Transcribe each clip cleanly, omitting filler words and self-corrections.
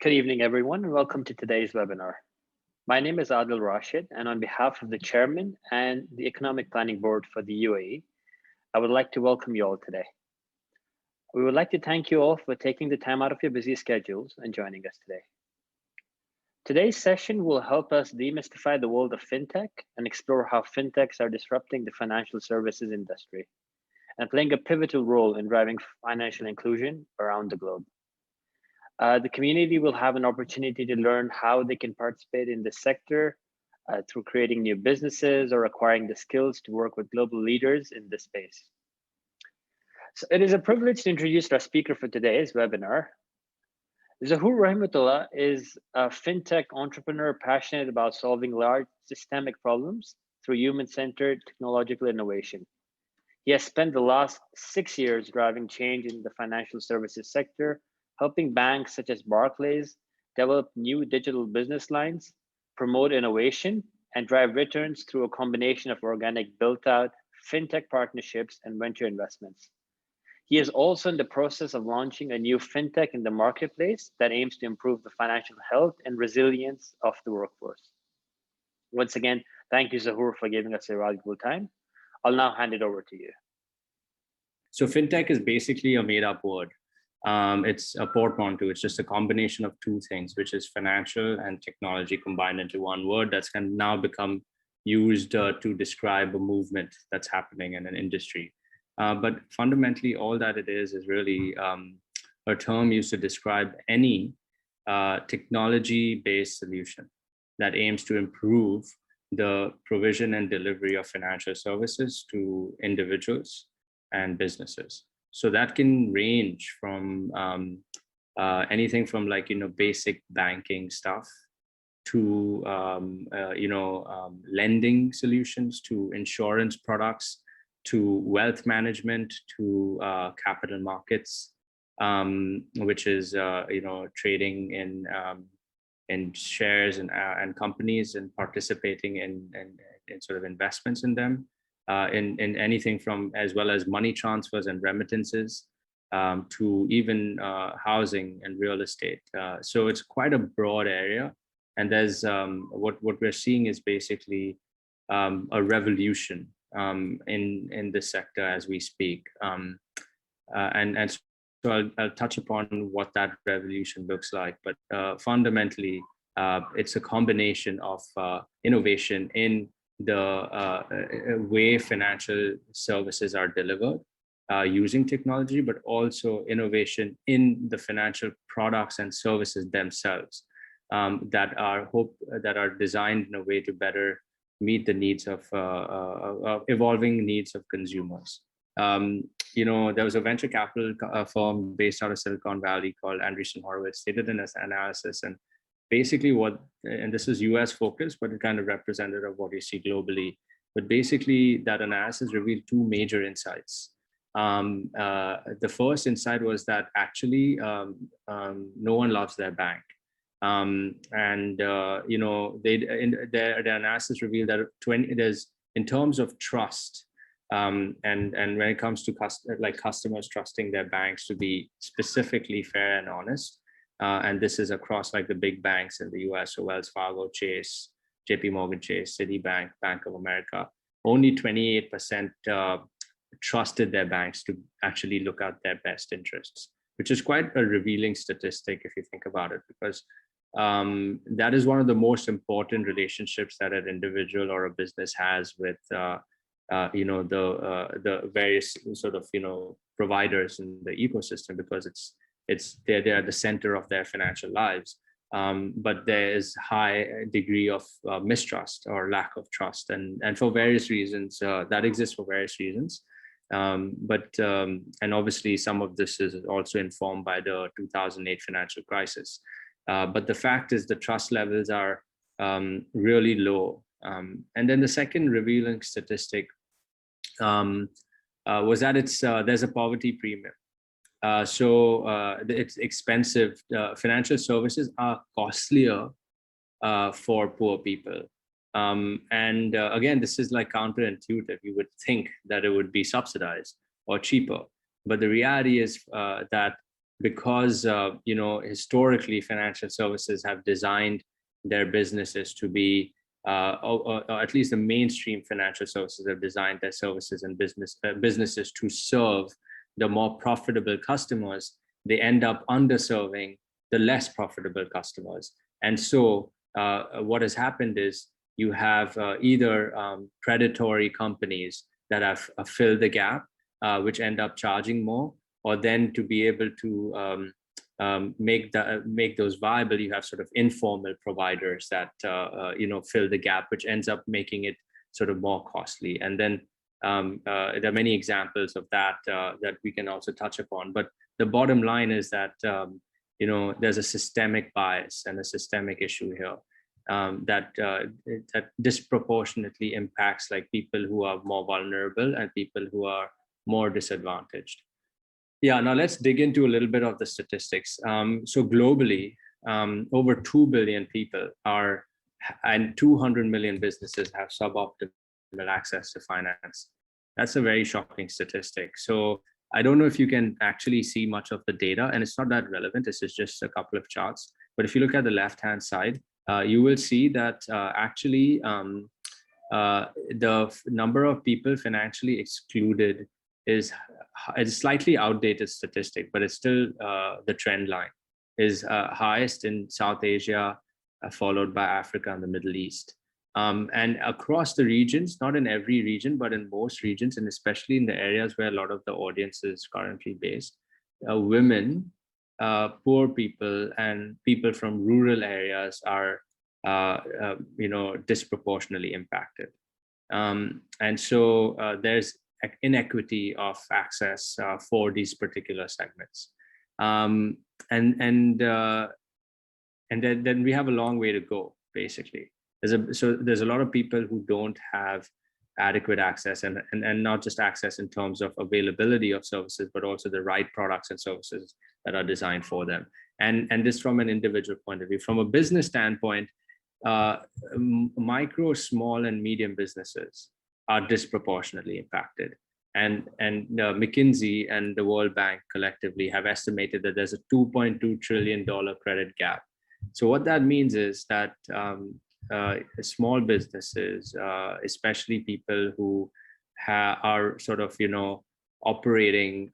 Good evening, everyone, and welcome to today's webinar. My name is Adil Rashid, and on behalf of the Chairman and the Economic Planning Board for the UAE, I would like to welcome you all today. We would like to thank you all for taking the time out of your busy schedules and joining us today. Today's session will help us demystify the world of fintech and explore how fintechs are disrupting the financial services industry and playing a pivotal role in driving financial inclusion around the globe. The community will have an opportunity to learn how they can participate in this sector through creating new businesses or acquiring the skills to work with global leaders in this space. So it is a privilege to introduce our speaker for today's webinar. Zahoor Rahmatullah is a fintech entrepreneur passionate about solving large systemic problems through human-centered technological innovation. He has spent the last 6 years driving change in the financial services sector, helping banks such as Barclays develop new digital business lines, promote innovation, and drive returns through a combination of organic built-out, fintech partnerships, and venture investments. He is also in the process of launching a new fintech in the marketplace that aims to improve the financial health and resilience of the workforce. Once again, thank you, Zahoor, for giving us a valuable time. I'll now hand it over to you. So fintech is basically a made-up word. It's a portmanteau. It's just a combination of two things, which is financial and technology combined into one word that's can now become used to describe a movement that's happening in an industry. But fundamentally, all that it is really a term used to describe any technology-based solution that aims to improve the provision and delivery of financial services to individuals and businesses. So that can range from anything from basic banking stuff to lending solutions, to insurance products, to wealth management, to capital markets, which is trading in shares and companies and participating in sort of investments in them. In anything from as well as money transfers and remittances to even housing and real estate. So it's quite a broad area. And there's what we're seeing is basically a revolution in this sector as we speak. And so I'll touch upon what that revolution looks like. But fundamentally, it's a combination of innovation in the way financial services are delivered using technology, but also innovation in the financial products and services themselves that are designed in a way to better meet the needs of evolving needs of consumers. There was a venture capital firm based out of Silicon Valley called Andreessen Horowitz. They did an analysis, and basically and this is US focused, but it kind of representative of what you see globally. But basically that analysis revealed two major insights. The first insight was that actually no one loves their bank. Their analysis revealed that there's in terms of trust, and when it comes to customers trusting their banks to be specifically fair and honest, and this is across the big banks in the US, so Wells Fargo, Chase, JP Morgan Chase, Citibank, Bank of America, only 28% trusted their banks to actually look out their best interests, which is quite a revealing statistic if you think about it, because that is one of the most important relationships that an individual or a business has with the various sort of providers in the ecosystem, because they're at the center of their financial lives. But there is high degree of mistrust or lack of trust, and for various reasons that exists for various reasons. And obviously some of this is also informed by the 2008 financial crisis. But the fact is the trust levels are really low. And then the second revealing statistic was that there's a poverty premium. So it's expensive. Financial services are costlier for poor people. Again, this is counterintuitive. You would think that it would be subsidized or cheaper, but the reality is that because historically financial services have designed their businesses to be, or at least the mainstream financial services have designed their services and businesses to serve the more profitable customers. They end up underserving the less profitable customers. And so what has happened is you have either predatory companies that have filled the gap, which end up charging more, or then to be able to make those viable, you have sort of informal providers that fill the gap, which ends up making it sort of more costly. And then there are many examples of that that we can also touch upon. But the bottom line is that there's a systemic bias and a systemic issue here that disproportionately impacts like people who are more vulnerable and people who are more disadvantaged. Yeah, now let's dig into a little bit of the statistics. So globally, over 2 billion people are, and 200 million businesses have suboptimal access to finance. That's a very shocking statistic. So I don't know if you can actually see much of the data, and it's not that relevant. This is just a couple of charts. But if you look at the left-hand side, you will see that actually the number of people financially excluded is a slightly outdated statistic, but it's still the trend line is highest in South Asia, followed by Africa and the Middle East. And across the regions, not in every region, but in most regions, and especially in the areas where a lot of the audience is currently based, women, poor people, and people from rural areas are, disproportionately impacted. And so there's inequity of access for these particular segments. And then we have a long way to go, basically. There's a lot of people who don't have adequate access, and not just access in terms of availability of services, but also the right products and services that are designed for them. And this from an individual point of view. From a business standpoint, micro, small, and medium businesses are disproportionately impacted. And McKinsey and the World Bank collectively have estimated that there's a $2.2 trillion credit gap. So what that means is that small businesses, especially people who are sort of, operating,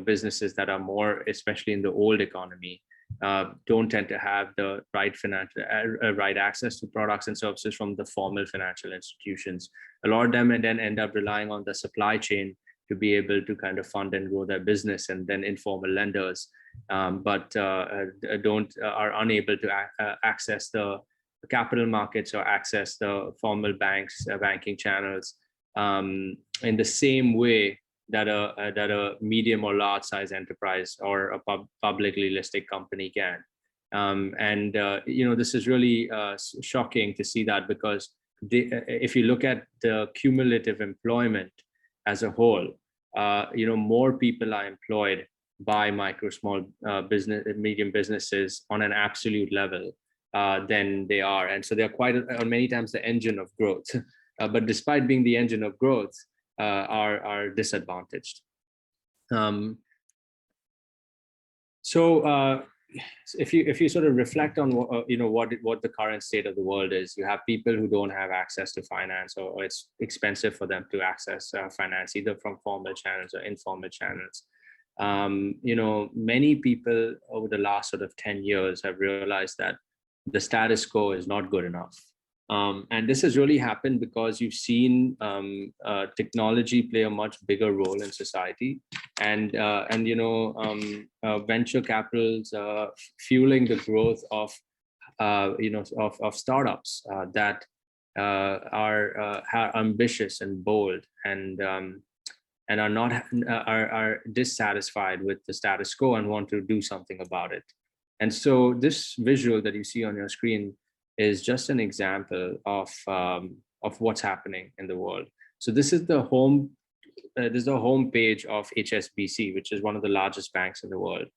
businesses that are more, especially in the old economy, don't tend to have the right right access to products and services from the formal financial institutions. A lot of them then end up relying on the supply chain to be able to kind of fund and grow their business, and then informal lenders, but are unable to access the capital markets or access the formal banking channels in the same way that a medium or large size enterprise or a publicly listed company can. This is really shocking to see that, because if you look at the cumulative employment as a whole, more people are employed by micro, small medium businesses on an absolute level than they are. And so they're quite many times the engine of growth. But despite being the engine of growth, are disadvantaged. So if you sort of reflect on what the current state of the world is, you have people who don't have access to finance, or it's expensive for them to access finance, either from formal channels or informal channels. Many people over the last sort of 10 years have realized that the status quo is not good enough. And this has really happened because you've seen technology play a much bigger role in society, and venture capitals fueling the growth of startups that are ambitious and bold, and are dissatisfied with the status quo and want to do something about it. And so this visual that you see on your screen is just an example of what's happening in the world. So this is the home page of HSBC, which is one of the largest banks in the world.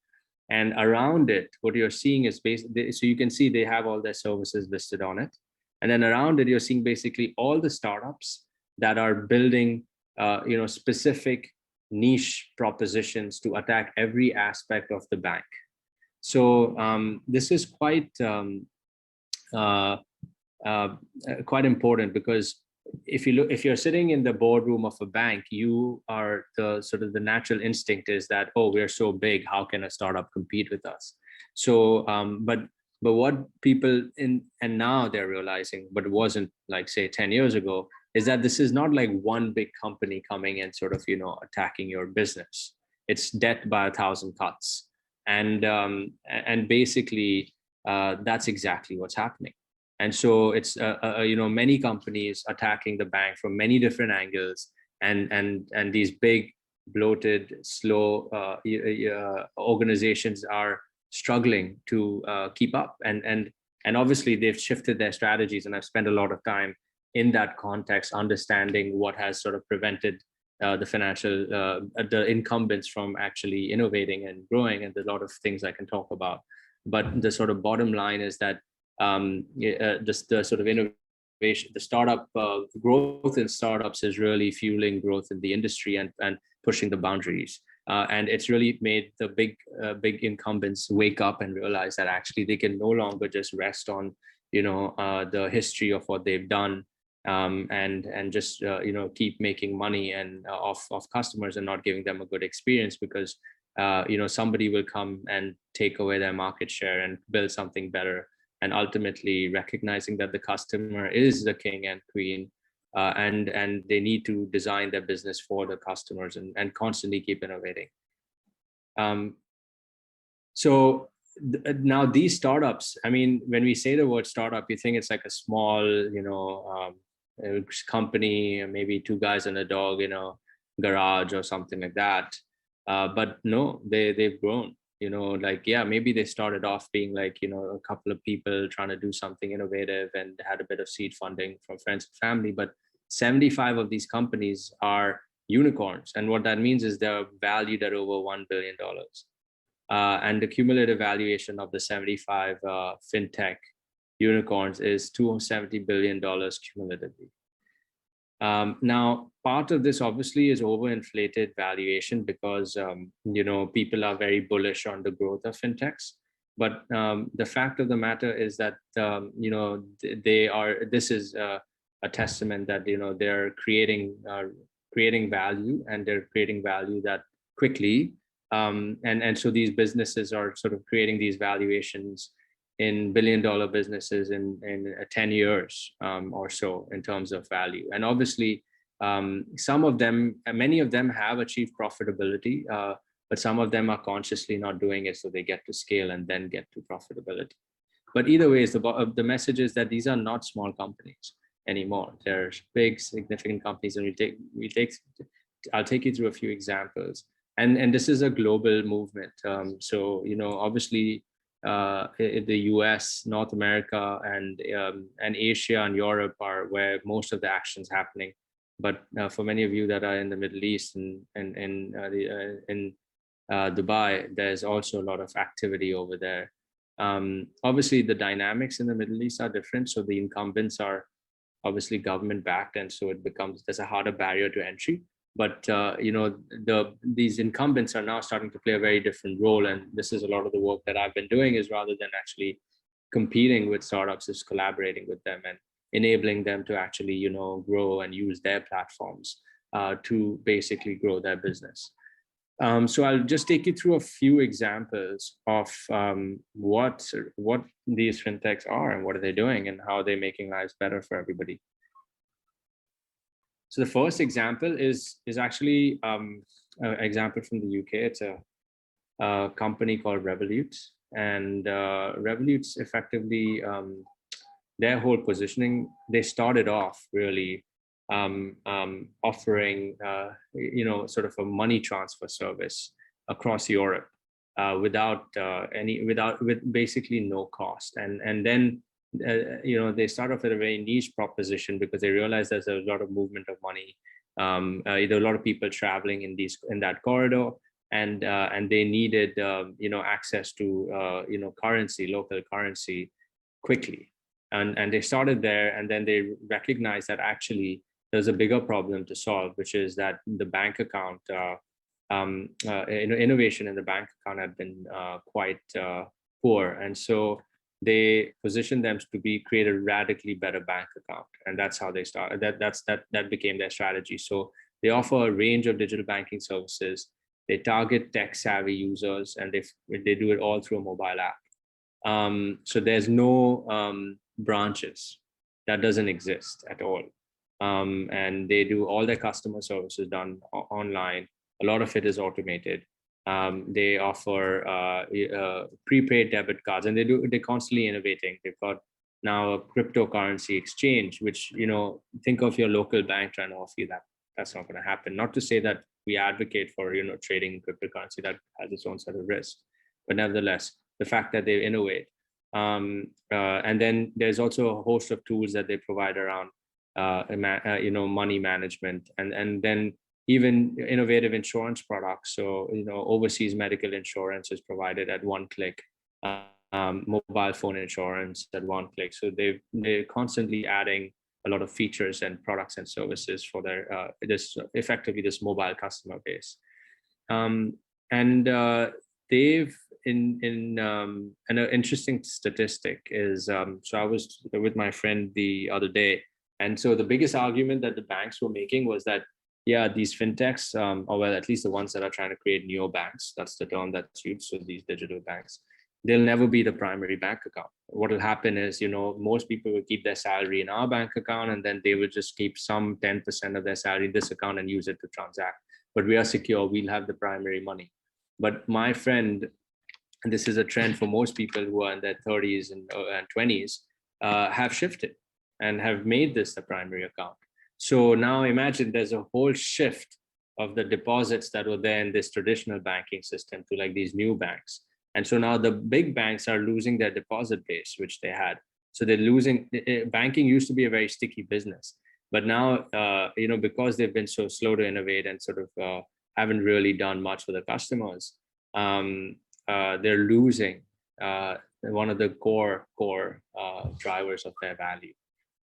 And around it, what you're seeing is so you can see they have all their services listed on it. And then around it, you're seeing basically all the startups that are building specific niche propositions to attack every aspect of the bank. So this is uh, quite important, because if you're sitting in the boardroom of a bank, you are the natural instinct is that, oh, we're so big, how can a startup compete with us? So but what people and now they're realizing, but it wasn't like say 10 years ago, is that this is not like one big company coming and sort of attacking your business. It's death by 1,000 cuts. And basically that's exactly what's happening. And so it's many companies attacking the bank from many different angles, and these big, bloated, slow organizations are struggling to keep up. And obviously they've shifted their strategies, and I've spent a lot of time in that context, understanding what has sort of prevented the incumbents from actually innovating and growing, and there's a lot of things I can talk about. But the sort of bottom line is that the sort of innovation, the startup growth in startups is really fueling growth in the industry and pushing the boundaries. And it's really made the big incumbents wake up and realize that actually they can no longer just rest on the history of what they've done, and just keep making money and off customers and not giving them a good experience, because somebody will come and take away their market share and build something better. And ultimately recognizing that the customer is the king and queen, and they need to design their business for the customers and constantly keep innovating. So now these startups, I mean, when we say the word startup, you think it's like a small, company, maybe two guys and a dog in a garage or something like that. But no, they've grown. Maybe they started off being like, a couple of people trying to do something innovative and had a bit of seed funding from friends and family. But 75 of these companies are unicorns. And what that means is they're valued at over $1 billion. And the cumulative valuation of the 75 fintech unicorns is $270 billion cumulatively. Now, part of this obviously is overinflated valuation because people are very bullish on the growth of fintechs. But the fact of the matter is that they are. This is a testament that they're creating value, and they're creating value that quickly. And so these businesses are sort of creating these valuations in billion-dollar businesses in 10 years or so in terms of value. And obviously, many of them have achieved profitability, but some of them are consciously not doing it, so they get to scale and then get to profitability. But either way, the message is that these are not small companies anymore. They're big, significant companies, and I'll take you through a few examples. And this is a global movement. So obviously, the US, North America, and Asia and Europe are where most of the action's happening. But for many of you that are in the Middle East and in Dubai, there's also a lot of activity over there. Obviously, the dynamics in the Middle East are different. So the incumbents are obviously government backed, and so there's a harder barrier to entry. But these incumbents are now starting to play a very different role, and this is a lot of the work that I've been doing. Is rather than actually competing with startups, is collaborating with them and enabling them to actually grow and use their platforms to basically grow their business. So I'll just take you through a few examples of what these fintechs are and what are they doing and how they're making lives better for everybody. So the first example is actually an example from the UK. It's a company called Revolut, and Revolut's effectively their whole positioning. They started off really offering sort of a money transfer service across Europe with basically no cost, and then they start off with a very niche proposition because they realize there's a lot of movement of money. There are a lot of people traveling in that corridor, and they needed access to local currency quickly, and they started there, and then they recognized that actually there's a bigger problem to solve, which is that the bank account innovation in the bank account had been quite poor, and so they positioned them to create a radically better bank account, and that's how they started. That became their strategy. So they offer a range of digital banking services. They target tech savvy users, and they do it all through a mobile app. So there's no branches. That doesn't exist at all. And they do all their customer services done online. A lot of it is automated. They offer prepaid debit cards, and they're constantly innovating. They've got now a cryptocurrency exchange, which, think of your local bank trying to offer you that. That's not going to happen. Not to say that we advocate for, trading cryptocurrency. That has its own set of risks, but nevertheless, the fact that they innovate. And then there's also a host of tools that they provide around money management, and then even innovative insurance products. So overseas medical insurance is provided at one click, mobile phone insurance at one click. So they're constantly adding a lot of features and products and services for their this mobile customer base. And they've in an interesting statistic is, so I was with my friend the other day, and so the biggest argument that the banks were making was that, yeah, these fintechs, or well, at least the ones that are trying to create neobanks, that's the term that's used, so these digital banks, they'll never be the primary bank account. What will happen is, most people will keep their salary in our bank account, and then they will just keep some 10% of their salary in this account and use it to transact. But we are secure, we'll have the primary money. But my friend, and this is a trend for most people who are in their 30s and 20s, have shifted and have made this the primary account. So now imagine there's a whole shift of the deposits that were there in this traditional banking system to like these new banks. And so now the big banks are losing their deposit base, which they had. So they're losing. Banking used to be a very sticky business, but now, because they've been so slow to innovate and sort of haven't really done much for the customers, they're losing one of the core drivers of their value.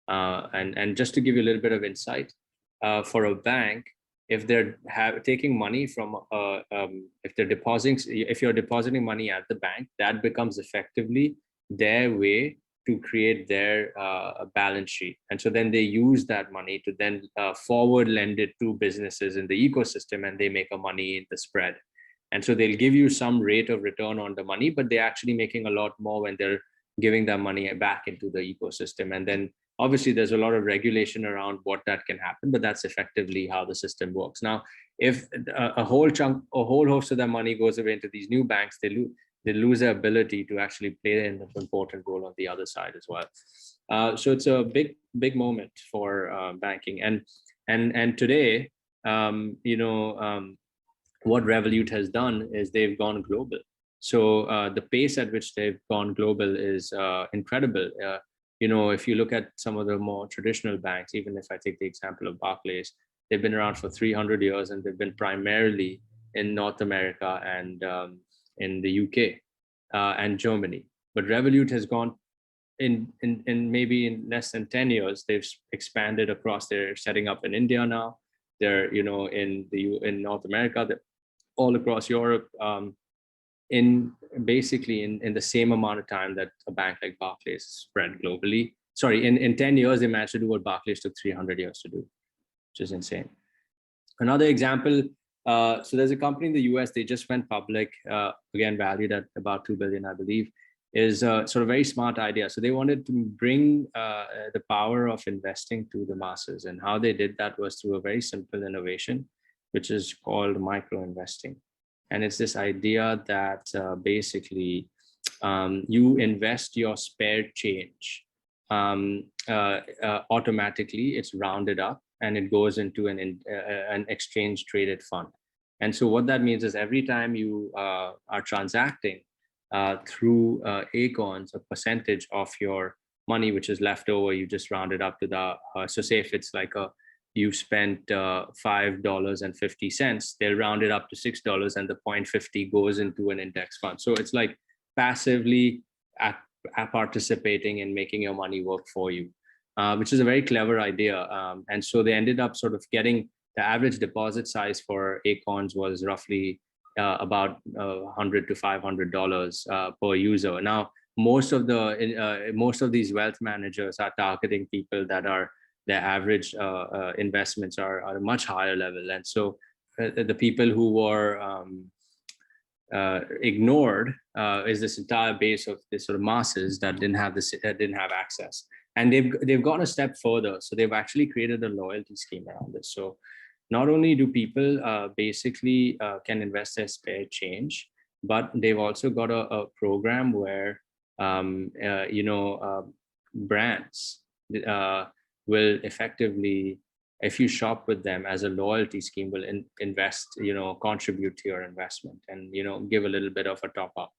And just to give you a little bit of insight, for a bank, if they're taking money from, if you're depositing money at the bank, that becomes effectively their way to create their balance sheet. And so then they use that money to then forward lend it to businesses in the ecosystem, and they make a money in the spread. And so they'll give you some rate of return on the money, but they're actually making a lot more when they're giving that money back into the ecosystem. And then obviously there's a lot of regulation around what that can happen, but that's effectively how the system works. Now, if a whole host of their money goes away into these new banks, they lose their ability to actually play an important role on the other side as well. So it's a big moment for banking. And today, what Revolut has done is they've gone global. So the pace at which they've gone global is incredible. If you look at some of the more traditional banks, even if I take the example of Barclays, they've been around for 300 years, and they've been primarily in North America and in the UK and Germany. But Revolut has gone in maybe in less than 10 years, they've expanded across. They're setting up in India now. They're in North America. They're all across Europe. In the same amount of time that a bank like Barclays spread globally. Sorry, in 10 years, they managed to do what Barclays took 300 years to do, which is insane. Another example, so there's a company in the US, they just went public, again, valued at about 2 billion, I believe, is sort of very smart idea. So they wanted to bring the power of investing to the masses. And how they did that was through a very simple innovation, which is called micro investing. And it's this idea that basically you invest your spare change automatically. It's rounded up and it goes into an exchange traded fund. And so what that means is every time you are transacting through Acorns, a percentage of your money which is left over, you just round it up to the, so say if it's like you spent $5.50, they'll round it up to $6, and the 0.50 goes into an index fund. So it's like passively participating in making your money work for you, which is a very clever idea. And so they ended up sort of getting the average deposit size for Acorns was roughly about $100 to $500 per user. Now, most of these wealth managers are targeting people that are their average investments are a much higher level, and so the people who were ignored is this entire base of this sort of masses that didn't have access. And they've gone a step further. So they've actually created a loyalty scheme around this. So not only do people basically can invest their spare change, but they've also got a program where brands will effectively, if you shop with them as a loyalty scheme, will invest, contribute to your investment and, give a little bit of a top up.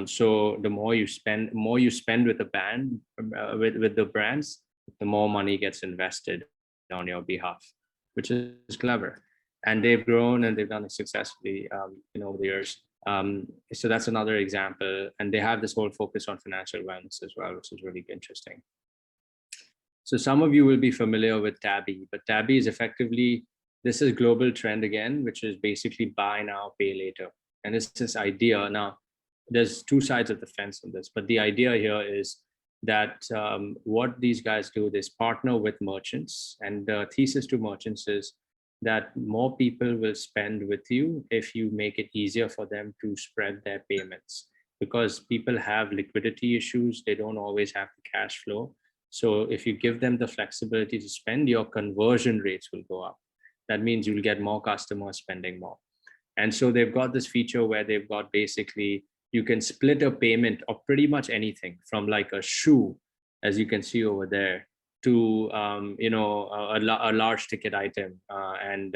So the more you spend with the band, with the brands, the more money gets invested on your behalf, which is clever. And they've grown and they've done it successfully, over the years. So that's another example. And they have this whole focus on financial wellness as well, which is really interesting. So some of you will be familiar with Tabby, but Tabby is effectively, this is a global trend again, which is basically buy now, pay later. And it's this idea. Now, there's two sides of the fence on this, but the idea here is that what these guys do is partner with merchants. And the thesis to merchants is that more people will spend with you if you make it easier for them to spread their payments, because people have liquidity issues. They don't always have the cash flow. So if you give them the flexibility to spend, your conversion rates will go up. That means you'll get more customers spending more. And so they've got this feature where they've got basically, you can split a payment of pretty much anything from like a shoe, as you can see over there, to a large ticket item, and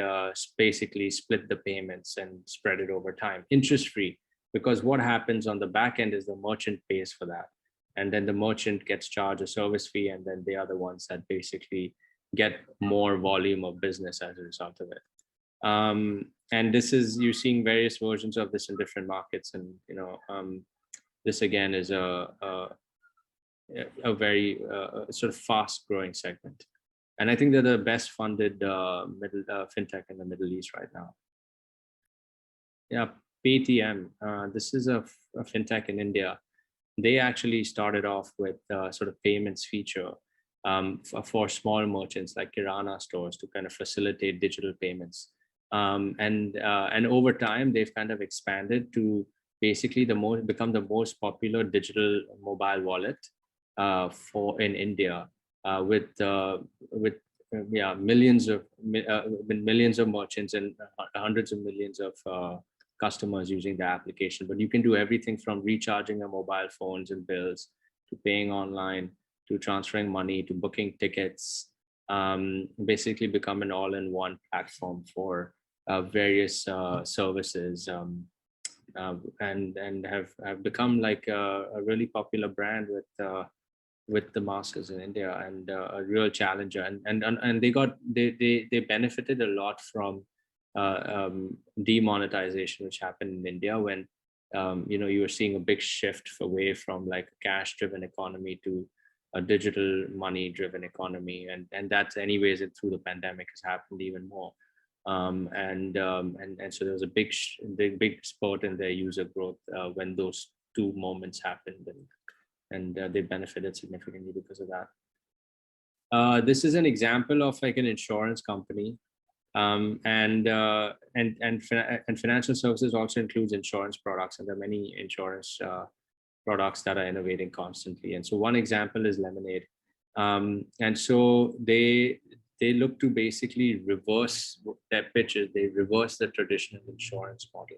basically split the payments and spread it over time, interest free. Because what happens on the back end is the merchant pays for that. And then the merchant gets charged a service fee, and then they are the ones that basically get more volume of business as a result of it. And this is, you're seeing various versions of this in different markets. And, this again is a very sort of fast growing segment. And I think they're the best funded fintech in the Middle East right now. Yeah, Paytm, this is a fintech in India. They actually started off with sort of payments feature for small merchants like Kirana stores to kind of facilitate digital payments. And over time, they've kind of expanded to basically become the most popular digital mobile wallet in India, with millions of merchants and hundreds of millions of customers using the application. But you can do everything from recharging your mobile phones and bills, to paying online, to transferring money, to booking tickets. Basically become an all-in-one platform for various services, and have become like a really popular brand with the masses in India, and a real challenger. And they benefited a lot from demonetization, which happened in India when you were seeing a big shift away from like a cash-driven economy to a digital money-driven economy, and that's anyways through the pandemic has happened even more. And so there was a big spurt in their user growth when those two moments happened, and they benefited significantly because of that. This is an example of like an insurance company. And financial services also includes insurance products, and there are many insurance products that are innovating constantly. And so one example is Lemonade. And so they look to basically reverse their pitches. They reverse the traditional insurance model.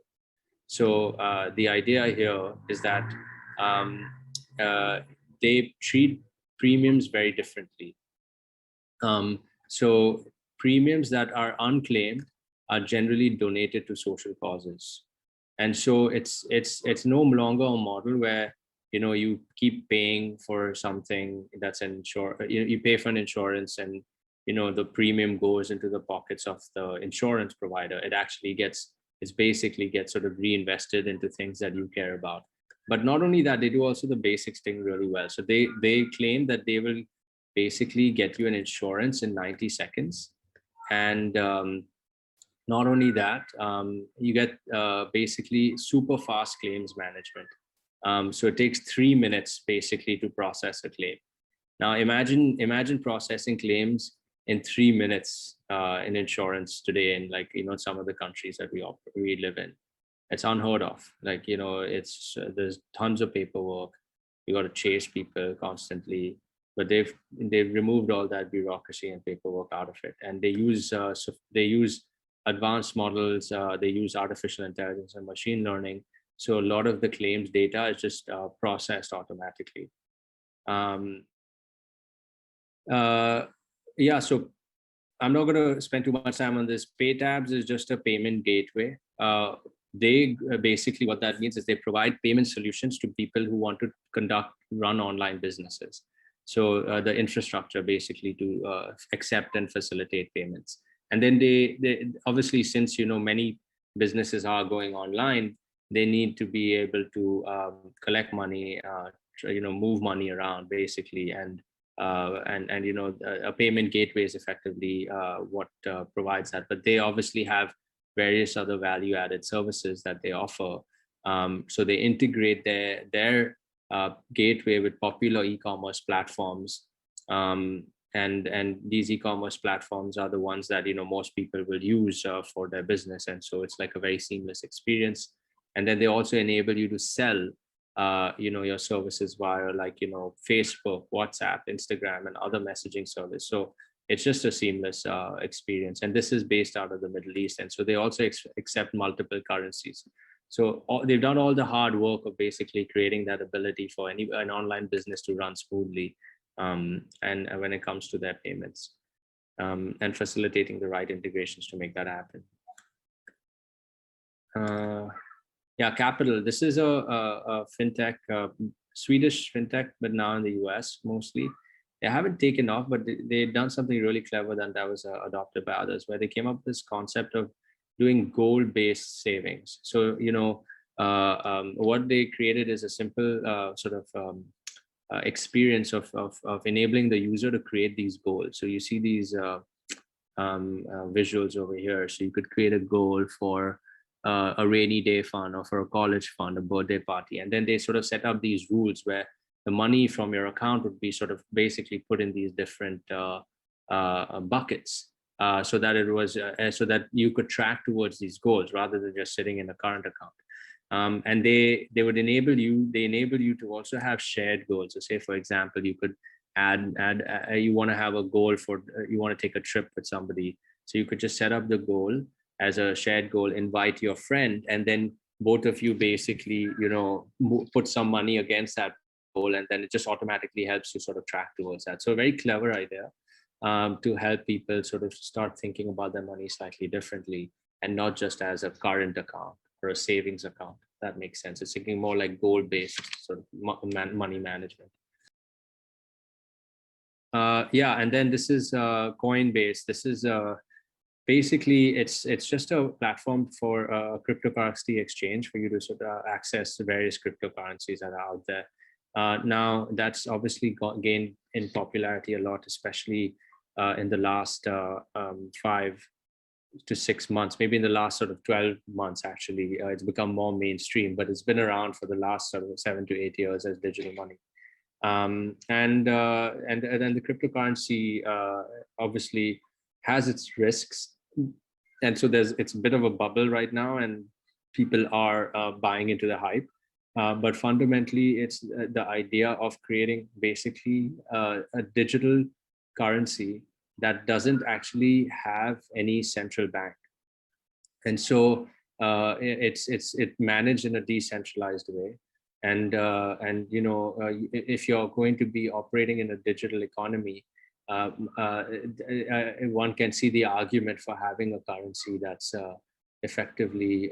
So the idea here is that they treat premiums very differently. So premiums that are unclaimed are generally donated to social causes. And so it's no longer a model where you keep paying for something that's insured. You pay for an insurance, and the premium goes into the pockets of the insurance provider. It actually basically gets sort of reinvested into things that you care about. But not only that, they do also the basics thing really well. So they claim that they will basically get you an insurance in 90 seconds. And not only that, you get basically super fast claims management. So it takes 3 minutes basically to process a claim. Now imagine processing claims in 3 minutes in insurance today in, like, some of the countries that we live in. It's unheard of. Like, it's there's tons of paperwork. You got to chase people constantly, but they've removed all that bureaucracy and paperwork out of it, and they use advanced models. They use artificial intelligence and machine learning. So a lot of the claims data is just processed automatically. Yeah, so I'm not going to spend too much time on this. PayTabs is just a payment gateway. They basically, what that means is they provide payment solutions to people who want to run online businesses. So the infrastructure basically to accept and facilitate payments. And then they obviously, since many businesses are going online, they need to be able to collect money, move money around basically, and a payment gateway is effectively what provides that. But they obviously have various other value-added services that they offer. So they integrate their gateway with popular e-commerce platforms, and these e-commerce platforms are the ones that most people will use for their business, and so it's like a very seamless experience. And then they also enable you to sell your services via, like, Facebook, WhatsApp, Instagram, and other messaging service. So it's just a seamless experience. And this is based out of the Middle East. And so they also accept multiple currencies. So they've done all the hard work of basically creating that ability for an online business to run smoothly. And when it comes to their payments, and facilitating the right integrations to make that happen. Yeah, Capital. This is a fintech, Swedish fintech, but now in the US mostly. They haven't taken off, but they've done something really clever that was adopted by others, where they came up with this concept of doing goal-based savings. So, what they created is a simple sort of experience of enabling the user to create these goals. So you see these visuals over here. So you could create a goal for a rainy day fund, or for a college fund, a birthday party. And then they sort of set up these rules where the money from your account would be sort of basically put in these different buckets, so that it was so that you could track towards these goals rather than just sitting in a current account. And they enable you to also have shared goals. So say, for example, you could add you want to have a goal for you want to take a trip with somebody. So you could just set up the goal as a shared goal, invite your friend, and then both of you basically, put some money against that goal, and then it just automatically helps you sort of track towards that. So a very clever idea to help people sort of start thinking about their money slightly differently, and not just as a current account or a savings account. That makes sense. It's thinking more like goal-based sort of money management. Yeah, and then this is Coinbase. This is basically it's just a platform for a cryptocurrency exchange for you to sort of access various cryptocurrencies that are out there. Now that's obviously gained in popularity a lot, especially in the last 5 to 6 months, maybe in the last sort of 12 months. Actually, it's become more mainstream, but it's been around for the last sort of 7 to 8 years as digital money. And then the cryptocurrency obviously has its risks, and so it's a bit of a bubble right now, and people are buying into the hype. But fundamentally, it's the idea of creating basically a digital currency that doesn't actually have any central bank, and so it's managed in a decentralized way. And if you're going to be operating in a digital economy, one can see the argument for having a currency that's effectively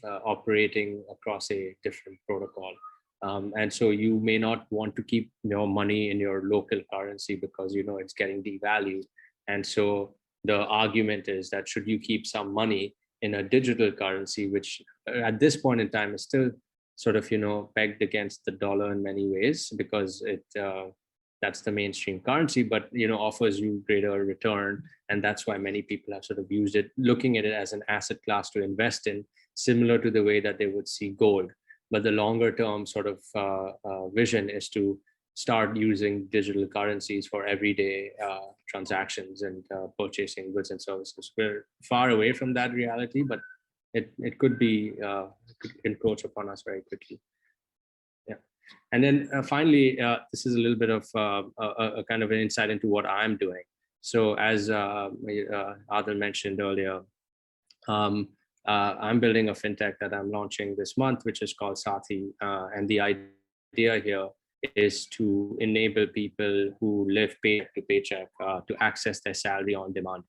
operating across a different protocol. And so you may not want to keep your money in your local currency because it's getting devalued. And so the argument is that should you keep some money in a digital currency, which at this point in time is still sort of pegged against the dollar in many ways, because that's the mainstream currency, but offers you greater return. And that's why many people have sort of used it, looking at it as an asset class to invest in, similar to the way that they would see gold. But the longer term sort of vision is to start using digital currencies for everyday transactions and purchasing goods and services. We're far away from that reality, but it could be could encroach upon us very quickly. Yeah. And then finally, this is a little bit of a kind of an insight into what I'm doing. So as Adil mentioned earlier, I'm building a fintech that I'm launching this month, which is called Sathi. And the idea here is to enable people who live paycheck to paycheck to access their salary on demand.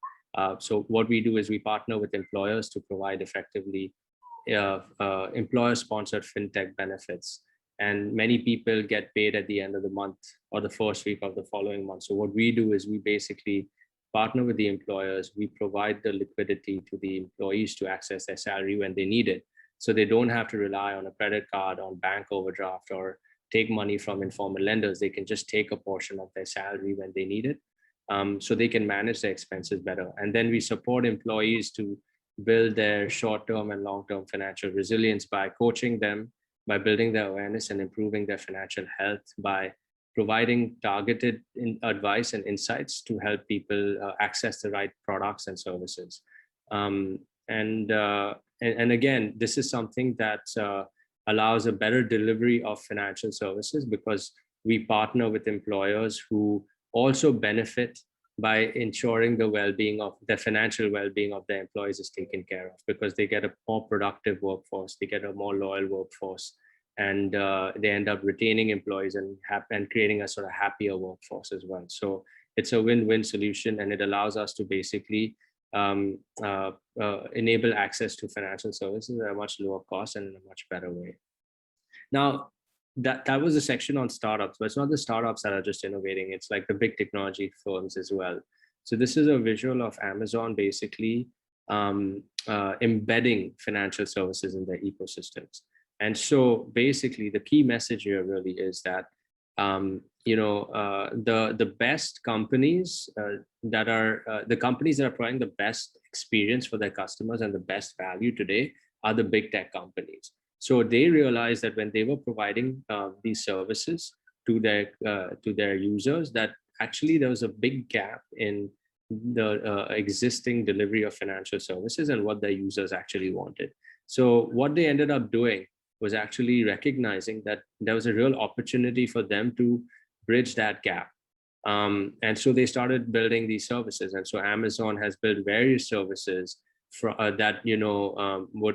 So what we do is we partner with employers to provide effectively employer-sponsored fintech benefits. And many people get paid at the end of the month or the first week of the following month. So what we do is we basically partner with the employers. We provide the liquidity to the employees to access their salary when they need it. So they don't have to rely on a credit card, on bank overdraft, or take money from informal lenders. They can just take a portion of their salary when they need it. So they can manage their expenses better. And then we support employees to build their short-term and long-term financial resilience by coaching them, by building their awareness and improving their financial health, by providing targeted advice and insights to help people access the right products and services. And again, this is something that allows a better delivery of financial services, because we partner with employers who also benefit by ensuring the well-being of the financial well-being of their employees is taken care of, because they get a more productive workforce, they get a more loyal workforce, and they end up retaining employees and creating a sort of happier workforce as well. So it's a win-win solution, and it allows us to basically enable access to financial services at a much lower cost and in a much better way. Now, that was a section on startups, but it's not the startups that are just innovating. It's like the big technology firms as well. So this is a visual of Amazon basically embedding financial services in their ecosystems. And so basically the key message here really is that the best companies that are the companies that are providing the best experience for their customers and the best value today are the big tech companies. So they realized that when they were providing these services to their users, that actually there was a big gap in the existing delivery of financial services and what their users actually wanted. So what they ended up doing was actually recognizing that there was a real opportunity for them to bridge that gap. And so they started building these services. And so Amazon has built various services that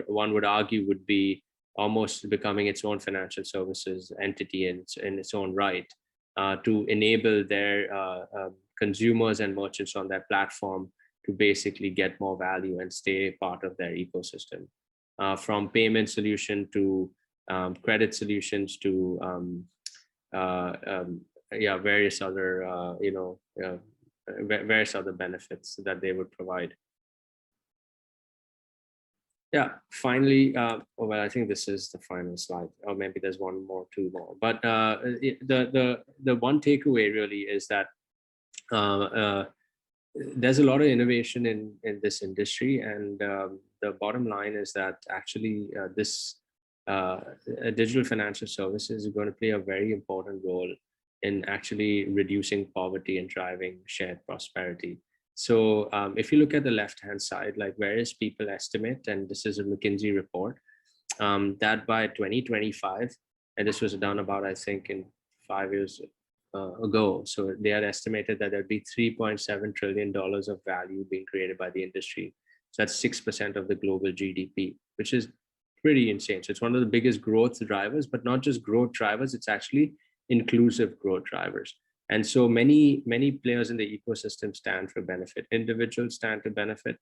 one would argue would be almost becoming its own financial services entity in its own right, to enable their consumers and merchants on their platform to basically get more value and stay part of their ecosystem. From payment solution to credit solutions to various other various other benefits that they would provide. Yeah, finally, well, I think this is the final slide, or maybe there's two more. But the one takeaway really is that there's a lot of innovation in this industry, and the bottom line is that actually this digital financial services is going to play a very important role in actually reducing poverty and driving shared prosperity. So if you look at the left-hand side, like various people estimate, and this is a McKinsey report, that by 2025, and this was done about, I think, in 5 years ago. So they had estimated that there'd be $3.7 trillion of value being created by the industry. So that's 6% of the global GDP, which is pretty insane. So it's one of the biggest growth drivers, but not just growth drivers, it's actually inclusive growth drivers. And so many players in the ecosystem stand for benefit. Individuals stand to benefit,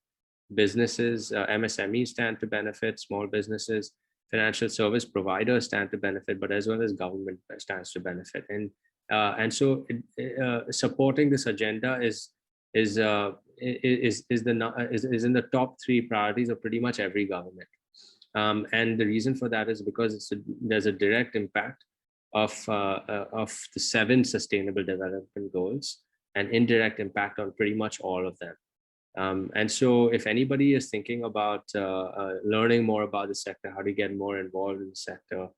businesses, MSMEs stand to benefit, small businesses, financial service providers stand to benefit, but as well as government stands to benefit. And so supporting this agenda is in the top 3 priorities of pretty much every government. And the reason for that is because there's a direct impact of the 7 sustainable development goals and indirect impact on pretty much all of them. And so if anybody is thinking about learning more about the sector, how to get more involved in the sector,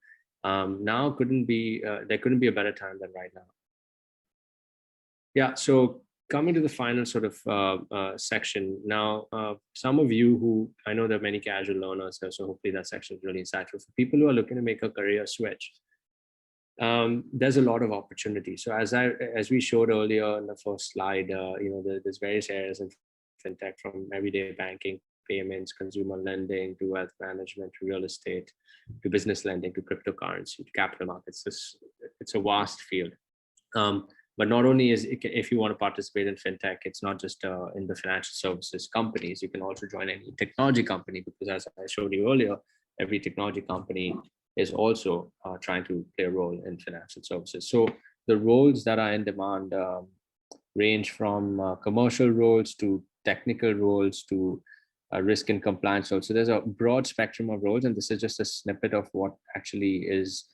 now there couldn't be a better time than right now. Yeah, so coming to the final sort of section now, some of you who, I know there are many casual learners here, so hopefully that section is really insightful. For people who are looking to make a career switch, there's a lot of opportunity. So as we showed earlier in the first slide, there's various areas in fintech, from everyday banking, payments, consumer lending, to wealth management, to real estate, to business lending, to cryptocurrency, to capital markets. It's a vast field. But not only if you want to participate in fintech, it's not just in the financial services companies. You can also join any technology company, because as I showed you earlier, every technology company is also trying to play a role in financial services. So the roles that are in demand range from commercial roles to technical roles to risk and compliance roles. So there's a broad spectrum of roles, and this is just a snippet of what actually is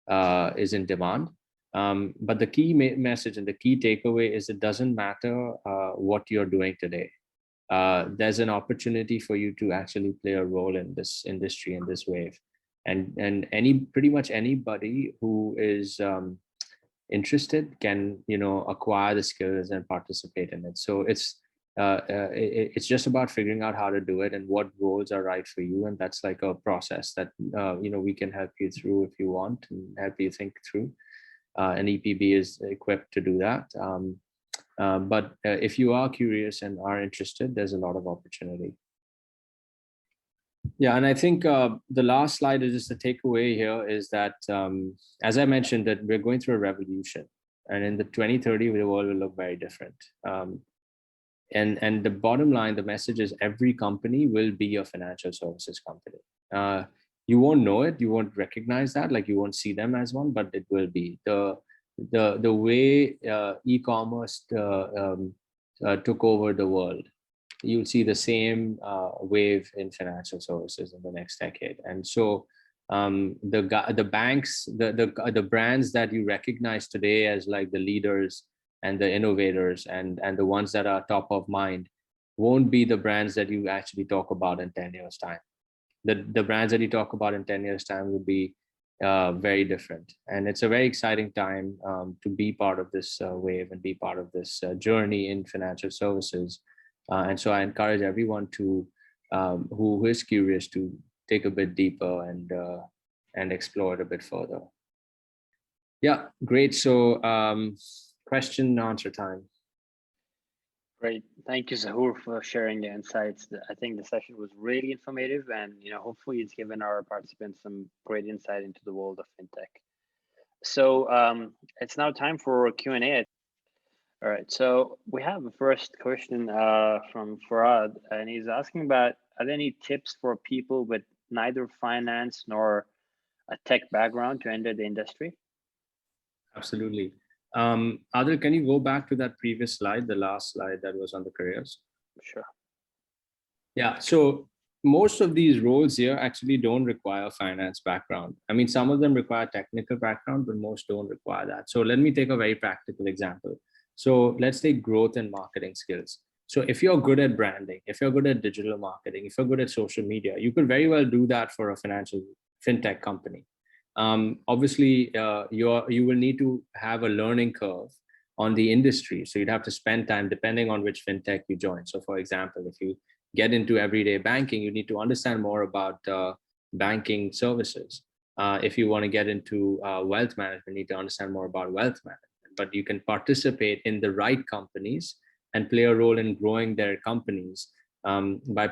in demand. But the key message and the key takeaway is it doesn't matter what you're doing today. There's an opportunity for you to actually play a role in this industry, in this wave. And pretty much anybody who is interested can, acquire the skills and participate in it. So it's just about figuring out how to do it and what roles are right for you. And that's like a process that, we can help you through if you want, and help you think through. And EPB is equipped to do that. But if you are curious and are interested, there's a lot of opportunity. Yeah, and I think the last slide is just a takeaway here is that, as I mentioned, that we're going through a revolution, and in the 2030, the world will look very different. And the bottom line, the message is every company will be a financial services company. You won't know it, you won't recognize that, like you won't see them as one, but it will be. The way e-commerce took over the world, you'll see the same wave in financial services in the next decade. And so the banks, the brands that you recognize today as like the leaders and the innovators and the ones that are top of mind won't be the brands that you actually talk about in 10 years time. The brands that you talk about in 10 years time will be very different. And it's a very exciting time to be part of this wave and be part of this journey in financial services. And so I encourage everyone to who is curious to take a bit deeper and explore it a bit further. Yeah, great. So question and answer time. Great. Thank you, Zahur, for sharing the insights. I think the session was really informative, and hopefully it's given our participants some great insight into the world of fintech. So it's now time for Q&A. All right, so we have a first question from Farad, and he's asking about, are there any tips for people with neither finance nor a tech background to enter the industry? Absolutely. Adil, can you go back to that previous slide, the last slide that was on the careers? Sure. Yeah, so most of these roles here actually don't require finance background. I mean, some of them require technical background, but most don't require that. So let me take a very practical example. So let's take growth and marketing skills. So if you're good at branding, if you're good at digital marketing, if you're good at social media, you could very well do that for a fintech company. Obviously, you will need to have a learning curve on the industry. So you'd have to spend time depending on which fintech you join. So for example, if you get into everyday banking, you need to understand more about banking services. If you want to get into wealth management, you need to understand more about wealth management. But you can participate in the right companies and play a role in growing their companies by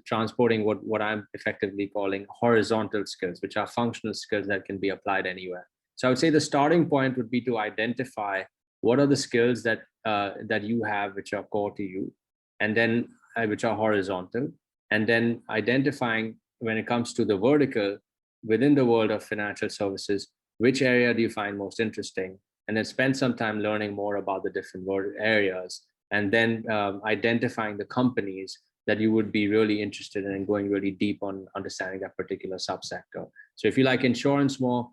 transporting what I'm effectively calling horizontal skills, which are functional skills that can be applied anywhere. So I would say the starting point would be to identify what are the skills that you have which are core to you, and then which are horizontal, and then identifying when it comes to the vertical within the world of financial services, which area do you find most interesting, and then spend some time learning more about the different areas, and then identifying the companies that you would be really interested in and going really deep on understanding that particular subsector. So if you like insurance more,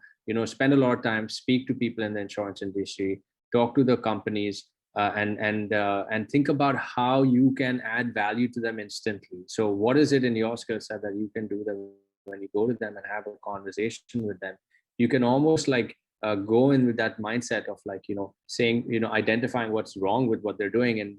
spend a lot of time, speak to people in the insurance industry, talk to the companies, and think about how you can add value to them instantly. So what is it in your skill set that you can do that when you go to them and have a conversation with them, you can almost like go in with that mindset of like, saying, identifying what's wrong with what they're doing, and,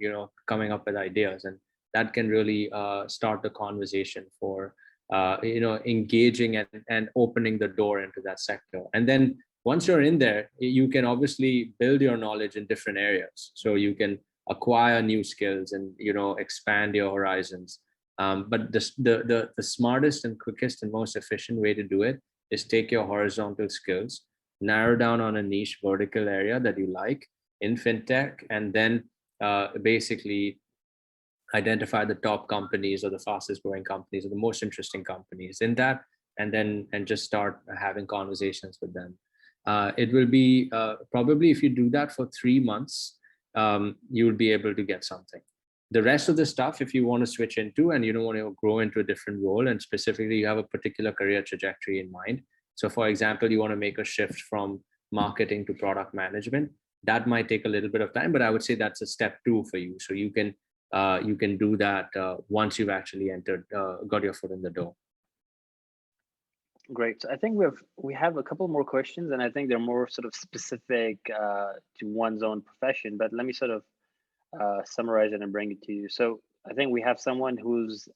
coming up with ideas. And that can really start the conversation for, engaging and opening the door into that sector. And then once you're in there, you can obviously build your knowledge in different areas. So you can acquire new skills and, expand your horizons. But the smartest and quickest and most efficient way to do it is take your horizontal skills, narrow down on a niche vertical area that you like in fintech, and then basically identify the top companies or the fastest growing companies or the most interesting companies in that, and just start having conversations with them. It will be probably, if you do that for 3 months, you will be able to get something. The rest of the stuff, if you want to switch into and you don't want to grow into a different role, and specifically you have a particular career trajectory in mind. So for example, you want to make a shift from marketing to product management. That might take a little bit of time, but I would say that's a step 2 for you. So you can do that once you've actually entered, got your foot in the door. Great. So I think we have a couple more questions, and I think they're more sort of specific to one's own profession. But let me sort of summarize it and bring it to you. So I think we have someone who's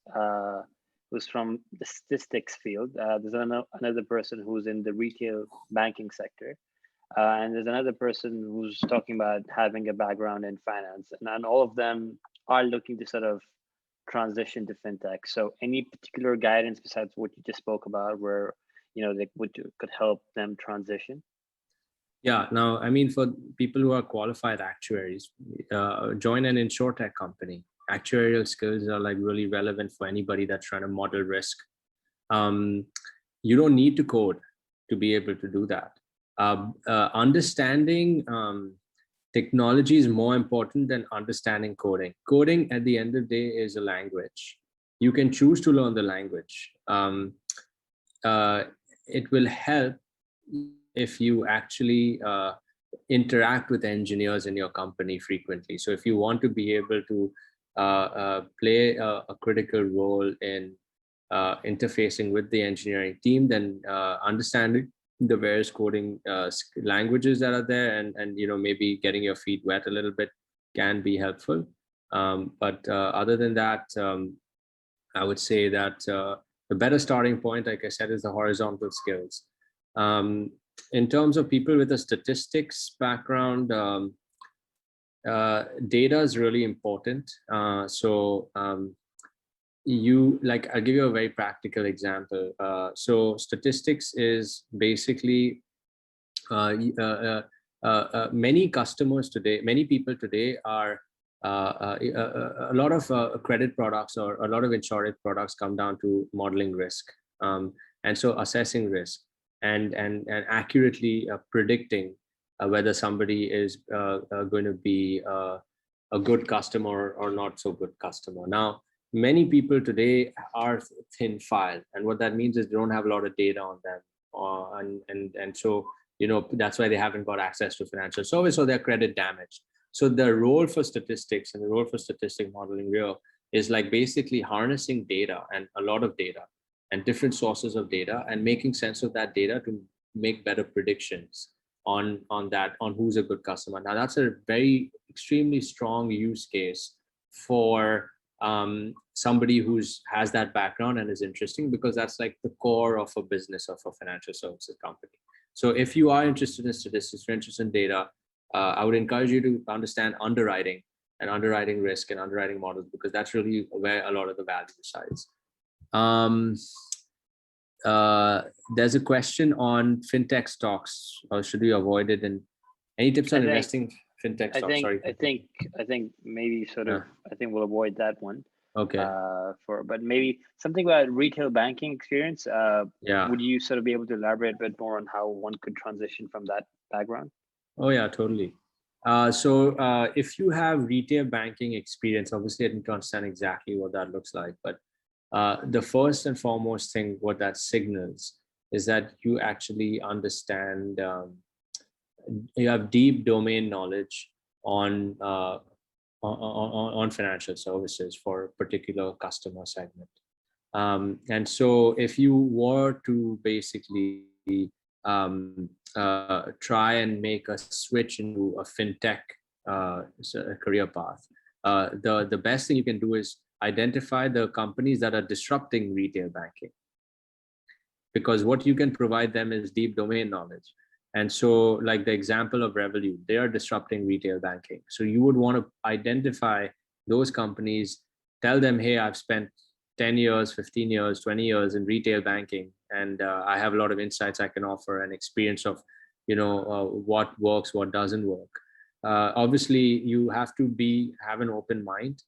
from the statistics field. There's another person who's in the retail banking sector, and there's another person who's talking about having a background in finance, and all of them are looking to sort of transition to fintech. So any particular guidance besides what you just spoke about, where they could help them transition? Yeah, now, I mean, for people who are qualified actuaries, join an insurtech company. Actuarial skills are like really relevant for anybody that's trying to model risk. You don't need to code to be able to do that. Understanding technology is more important than understanding coding. Coding at the end of the day is a language. You can choose to learn the language. It will help if you actually interact with engineers in your company frequently. So if you want to be able to play a critical role in interfacing with the engineering team, then understanding the various coding languages that are there, and maybe getting your feet wet a little bit can be helpful. But other than that, I would say that the better starting point, like I said, is the horizontal skills. In terms of people with a statistics background, data is really important. I'll give you a very practical example. So statistics is basically many customers today, many people today are a lot of credit products or a lot of insurance products come down to modeling risk, and so assessing risk and accurately predicting whether somebody is going to be a good customer or not so good customer. Now, many people today are thin file, and what that means is they don't have a lot of data on them, and so that's why they haven't got access to financial service, or they're credit damaged. So the role for statistics and the role for statistic modeling real is like basically harnessing data, and a lot of data and different sources of data, and making sense of that data to make better predictions on who's a good customer. Now that's a very extremely strong use case for somebody who's has that background and is interesting, because that's like the core of a business of a financial services company. So if you are interested in statistics, you're interested in data, I would encourage you to understand underwriting and underwriting risk and underwriting models, because that's really where a lot of the value resides. There's a question on fintech stocks, or should we avoid it? And any tips on investing fintech stocks? I think maybe sort of, I think we'll avoid that one. Okay. But maybe something about retail banking experience. Would you sort of be able to elaborate a bit more on how one could transition from that background? Oh yeah, totally. So if you have retail banking experience, obviously I didn't understand exactly what that looks like, but the first and foremost thing, what that signals is that you actually understand, you have deep domain knowledge on, on financial services for a particular customer segment. And so if you were to basically try and make a switch into a fintech career path, the best thing you can do is identify the companies that are disrupting retail banking, because what you can provide them is deep domain knowledge. And so, like the example of Revolut, they are disrupting retail banking. So you would want to identify those companies, tell them, hey, I've spent 10 years, 15 years, 20 years in retail banking, and I have a lot of insights I can offer and experience of, what works, what doesn't work. Obviously, you have to have an open mind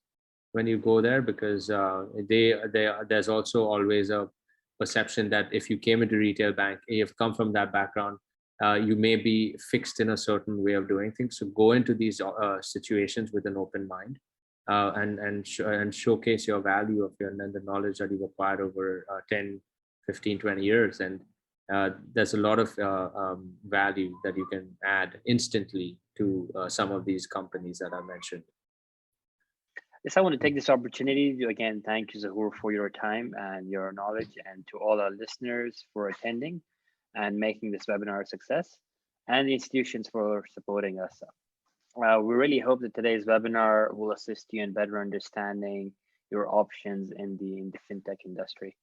when you go there, because there's also always a perception that if you came into retail bank, you've come from that background, you may be fixed in a certain way of doing things. So go into these situations with an open mind, and showcase your value of and the knowledge that you've acquired over 10, 15, 20 years. And there's a lot of value that you can add instantly to some of these companies that I mentioned. Yes, I want to take this opportunity to again thank you, Zahur, for your time and your knowledge, and to all our listeners for attending and making this webinar a success, and the institutions for supporting us. We really hope that today's webinar will assist you in better understanding your options in the fintech industry.